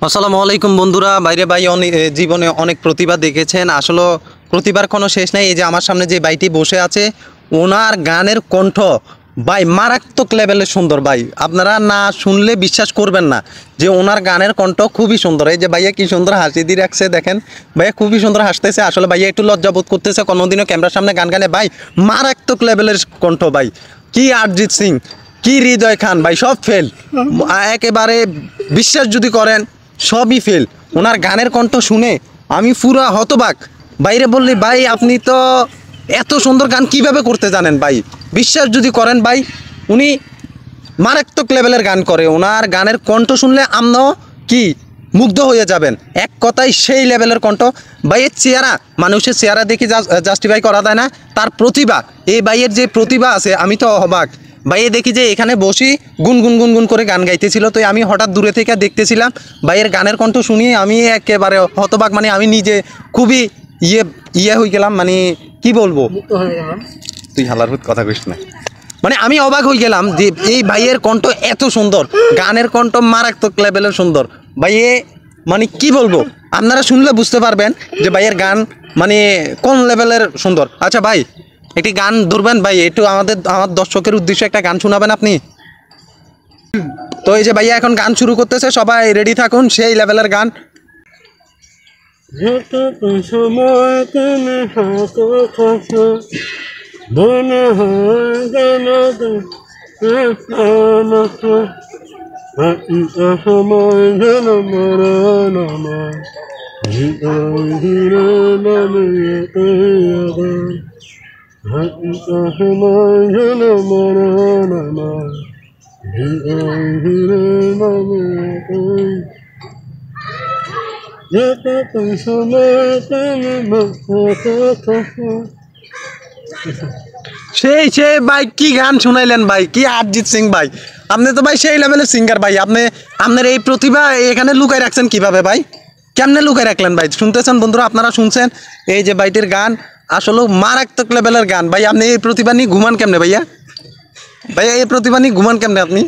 আসসালামু আলাইকুম বন্ধুরা। বাইরে ভাই জীবনে অনেক প্রতিভা দেখেছেন, আসলে প্রতিভার কোনো শেষ নাই। এই যে আমার সামনে যে ভাইটি বসে আছে, ওনার গানের কণ্ঠ ভাই মারাত্মক লেভেলের সুন্দর। ভাই আপনারা না শুনলে বিশ্বাস করবেন না যে ওনার গানের কণ্ঠ খুবই সুন্দর। এই যে ভাইয়া কি সুন্দর হাসি দিয়ে রাখছে, দেখেন ভাইয়া খুবই সুন্দর হাসতেছে। আসলে ভাইয়া একটু লজ্জাবোধ করতেছে কোনোদিনও ক্যামেরার সামনে গান গানে। ভাই মারাত্মক লেভেলের কণ্ঠ ভাই, কি অরিজিৎ সিং, কি হৃদয় খান, ভাই সব ফেল একেবারে। বিশ্বাস যদি করেন সবই ফেল। ওনার গানের কণ্ঠ শুনে আমি পুরা হতবাক। বাইরে বললি ভাই আপনি তো এত সুন্দর গান কিভাবে করতে জানেন ভাই। বিশ্বাস যদি করেন ভাই, উনি মারাত্মক লেভেলের গান করে। ওনার গানের কণ্ঠ শুনলে আমরাও কি মুগ্ধ হয়ে যাবেন। এক কথায় সেই লেভেলের কণ্ঠ। ভাইয়ের চেহারা, মানুষের চেহারা দেখে জাস্টিফাই করা যায় না, তার প্রতিভা, এই ভাইয়ের যে প্রতিভা আছে আমি তো অবাক। ভাইয়ে দেখি যে এখানে বসি গুনগুন গুনগুন করে গান গাইতেছিল, তো আমি হঠাৎ দূরে থেকে দেখতেছিলাম। ভাইয়ের গানের কণ্ঠ শুনিয়ে আমি একেবারে হতবাক, মানে আমি নিজে খুবই ইয়ে হয়ে গেলাম, মানে কি বলবো। তুই হালার কথা কইস না, মানে আমি অবাক হয়ে গেলাম যে এই ভাইয়ের কণ্ঠ এত সুন্দর, গানের কণ্ঠ মারাত্মক লেভেলের সুন্দর। ভাইয়ে মানে কি বলবো, আপনারা শুনলে বুঝতে পারবেন যে ভাইয়ের গান মানে কোন লেভেলের সুন্দর। আচ্ছা ভাই একটি গান ধরবেন ভাই, একটু আমার দর্শকের উদ্দেশ্যে একটা গান শোনাবেন আপনি। তো এই যে ভাইয়া এখন গান শুরু করতেছে, সবাই রেডি থাকুন, সেই লেভেলের গান। সেই সেই ভাই কি গান শুনাইলেন ভাই, কি অরিজিৎ সিং ভাই। আপনি তো ভাই সেই লেভেলের সিঙ্গার ভাই। আপনার এই প্রতিভা এখানে লুকাই রাখছেন কিভাবে ভাই, কেমনে লুকাই রাখলেন ভাই? শুনতেছেন বন্ধুরা, আপনারা শুনছেন এই যে ভাইটির গান আসলে মারাত্মক লেভেলের গান। ভাই আপনি এই প্রতিভা নিয়ে ঘুমান কেমনে ভাইয়া? ভাইয়া এই প্রতিভা নিয়ে ঘুমান কেমনে আপনি?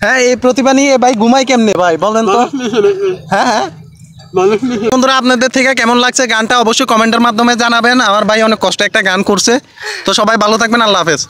হ্যাঁ এই প্রতিভা নিয়ে ভাই ঘুমাই কেমনে ভাই বলেন তো? হ্যাঁ হ্যাঁ বন্ধুরা, আপনাদের থেকে কেমন লাগছে গানটা অবশ্যই কমেন্টের মাধ্যমে জানাবেন। আমার ভাই অনেক কষ্ট একটা গান করছে। তো সবাই ভালো থাকবেন, আল্লাহ হাফেজ।